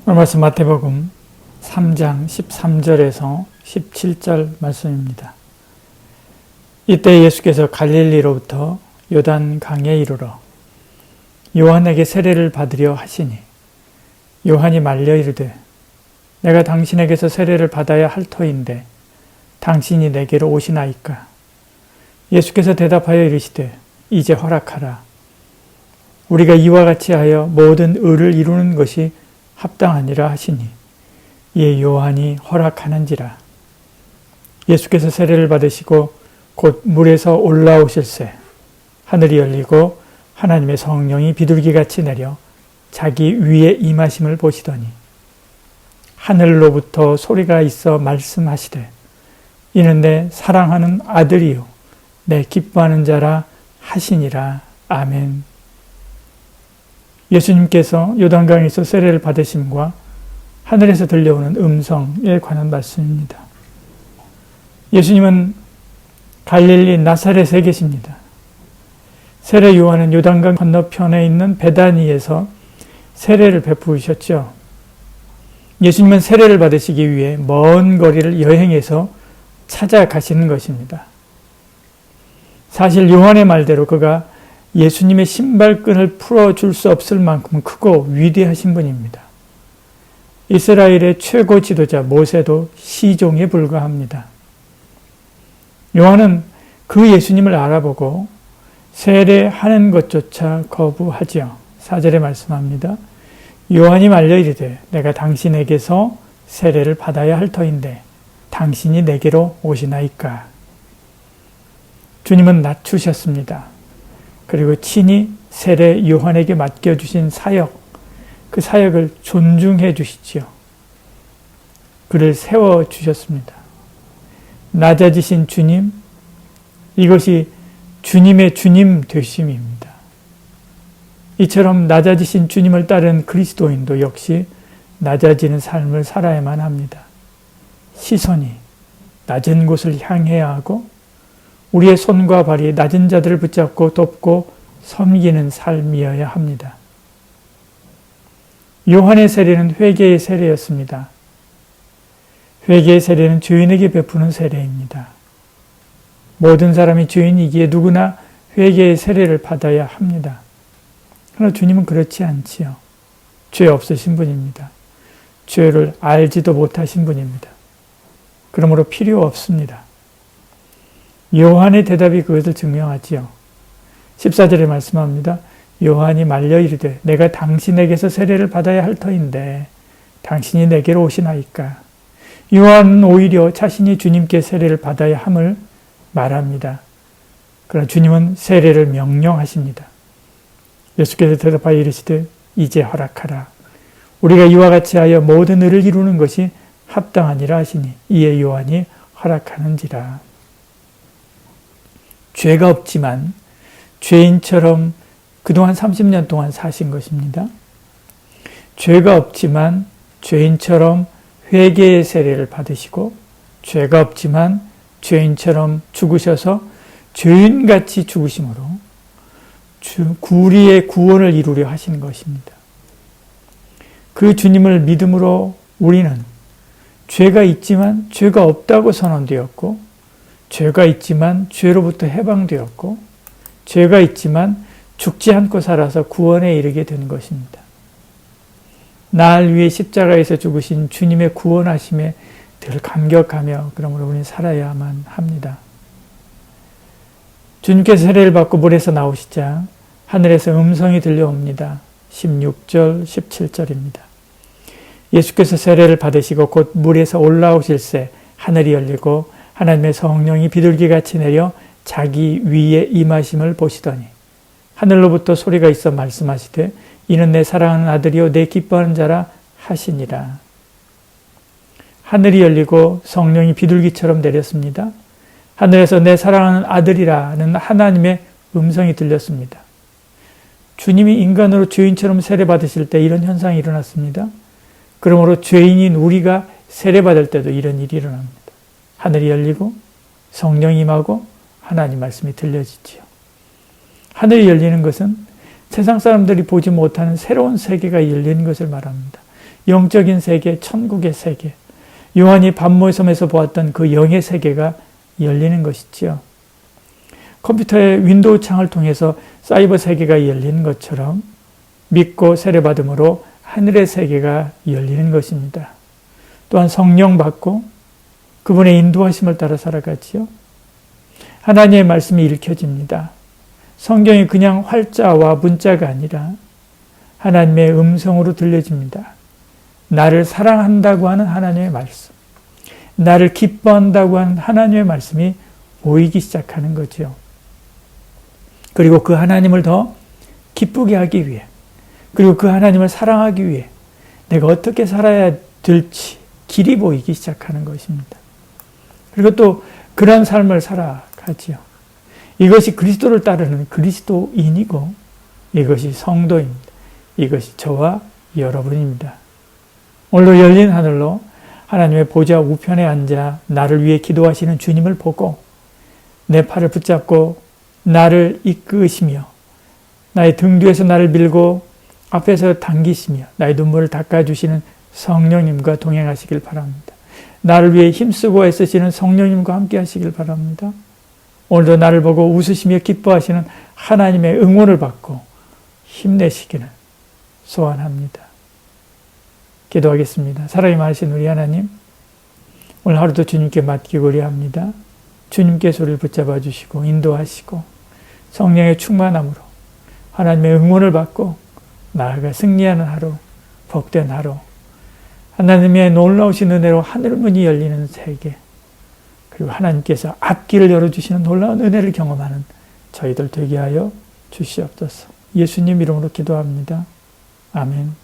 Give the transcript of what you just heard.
오늘 말씀 마태복음 3장 13절에서 17절 말씀입니다. 이때 예수께서 갈릴리로부터 요단 강에 이르러 요한에게 세례를 받으려 하시니 요한이 말려 이르되 내가 당신에게서 세례를 받아야 할 터인데 당신이 내게로 오시나이까. 예수께서 대답하여 이르시되 이제 허락하라. 우리가 이와 같이 하여 모든 의를 이루는 것이 합당하니라 하시니 이에 요한이 허락하는지라. 예수께서 세례를 받으시고 곧 물에서 올라오실새 하늘이 열리고 하나님의 성령이 비둘기같이 내려 자기 위에 임하심을 보시더니 하늘로부터 소리가 있어 말씀하시되 이는 내 사랑하는 아들이요 내 기뻐하는 자라 하시니라. 아멘. 예수님께서 요단강에서 세례를 받으심과 하늘에서 들려오는 음성에 관한 말씀입니다. 예수님은 갈릴리 나사렛에 계십니다. 세례 요한은 요단강 건너편에 있는 베다니에서 세례를 베푸셨죠. 예수님은 세례를 받으시기 위해 먼 거리를 여행해서 찾아가시는 것입니다. 사실 요한의 말대로 그가 예수님의 신발끈을 풀어줄 수 없을 만큼 크고 위대하신 분입니다. 이스라엘의 최고 지도자 모세도 시종에 불과합니다. 요한은 그 예수님을 알아보고 세례하는 것조차 거부하지요. 4절에 말씀합니다. 요한이 말려 이르되 내가 당신에게서 세례를 받아야 할 터인데 당신이 내게로 오시나이까. 주님은 낮추셨습니다. 그리고 친히 세례 요한에게 맡겨주신 사역, 그 사역을 존중해 주시지요. 그를 세워주셨습니다. 낮아지신 주님, 이것이 주님의 주님 되심입니다. 이처럼 낮아지신 주님을 따른 그리스도인도 역시 낮아지는 삶을 살아야만 합니다. 시선이 낮은 곳을 향해야 하고 우리의 손과 발이 낮은 자들을 붙잡고 돕고 섬기는 삶이어야 합니다. 요한의 세례는 회개의 세례였습니다. 회개의 세례는 죄인에게 베푸는 세례입니다. 모든 사람이 죄인이기에 누구나 회개의 세례를 받아야 합니다. 그러나 주님은 그렇지 않지요. 죄 없으신 분입니다. 죄를 알지도 못하신 분입니다. 그러므로 필요 없습니다. 요한의 대답이 그것을 증명하지요. 14절에 말씀합니다. 요한이 말려 이르되 내가 당신에게서 세례를 받아야 할 터인데 당신이 내게로 오시나이까. 요한은 오히려 자신이 주님께 세례를 받아야 함을 말합니다. 그러나 주님은 세례를 명령하십니다. 예수께서 대답하여 이르시되 이제 허락하라. 우리가 이와 같이 하여 모든 의를 이루는 것이 합당하니라 하시니 이에 요한이 허락하는지라. 죄가 없지만 죄인처럼 그동안 30년 동안 사신 것입니다. 죄가 없지만 죄인처럼 회개의 세례를 받으시고 죄가 없지만 죄인처럼 죽으셔서 죄인같이 죽으심으로 우리의 구원을 이루려 하시는 것입니다. 그 주님을 믿음으로 우리는 죄가 있지만 죄가 없다고 선언되었고 죄가 있지만 죄로부터 해방되었고 죄가 있지만 죽지 않고 살아서 구원에 이르게 된 것입니다. 날 위해 십자가에서 죽으신 주님의 구원하심에 늘 감격하며 그러므로 우리는 살아야만 합니다. 주님께서 세례를 받고 물에서 나오시자 하늘에서 음성이 들려옵니다. 16절, 17절입니다. 예수께서 세례를 받으시고 곧 물에서 올라오실새 하늘이 열리고 하나님의 성령이 비둘기같이 내려 자기 위에 임하심을 보시더니 하늘로부터 소리가 있어 말씀하시되 이는 내 사랑하는 아들이요 내 기뻐하는 자라 하시니라. 하늘이 열리고 성령이 비둘기처럼 내렸습니다. 하늘에서 내 사랑하는 아들이라는 하나님의 음성이 들렸습니다. 주님이 인간으로 죄인처럼 세례받으실 때 이런 현상이 일어났습니다. 그러므로 죄인인 우리가 세례받을 때도 이런 일이 일어납니다. 하늘이 열리고 성령이 임하고 하나님 말씀이 들려지지요. 하늘이 열리는 것은 세상 사람들이 보지 못하는 새로운 세계가 열리는 것을 말합니다. 영적인 세계, 천국의 세계, 요한이 반모섬에서 보았던 그 영의 세계가 열리는 것이지요. 컴퓨터의 윈도우 창을 통해서 사이버 세계가 열리는 것처럼 믿고 세례받음으로 하늘의 세계가 열리는 것입니다. 또한 성령 받고 그분의 인도하심을 따라 살아가지요. 하나님의 말씀이 읽혀집니다. 성경이 그냥 활자와 문자가 아니라 하나님의 음성으로 들려집니다. 나를 사랑한다고 하는 하나님의 말씀, 나를 기뻐한다고 하는 하나님의 말씀이 보이기 시작하는 거죠. 그리고 그 하나님을 더 기쁘게 하기 위해, 그리고 그 하나님을 사랑하기 위해 내가 어떻게 살아야 될지 길이 보이기 시작하는 것입니다. 그리고 또 그런 삶을 살아가지요. 이것이 그리스도를 따르는 그리스도인이고 이것이 성도입니다. 이것이 저와 여러분입니다. 오늘도 열린 하늘로 하나님의 보좌 우편에 앉아 나를 위해 기도하시는 주님을 보고 내 팔을 붙잡고 나를 이끄시며 나의 등 뒤에서 나를 밀고 앞에서 당기시며 나의 눈물을 닦아주시는 성령님과 동행하시길 바랍니다. 나를 위해 힘쓰고 애쓰시는 성령님과 함께 하시길 바랍니다. 오늘도 나를 보고 웃으시며 기뻐하시는 하나님의 응원을 받고 힘내시기를 소원합니다. 기도하겠습니다. 사랑이 많으신 우리 하나님, 오늘 하루도 주님께 맡기고 우려합니다. 주님께서 우리를 붙잡아 주시고 인도하시고 성령의 충만함으로 하나님의 응원을 받고 나아가 승리하는 하루, 복된 하루, 하나님의 놀라우신 은혜로 하늘문이 열리는 세계, 그리고 하나님께서 앞길을 열어주시는 놀라운 은혜를 경험하는 저희들 되게 하여 주시옵소서. 예수님 이름으로 기도합니다. 아멘.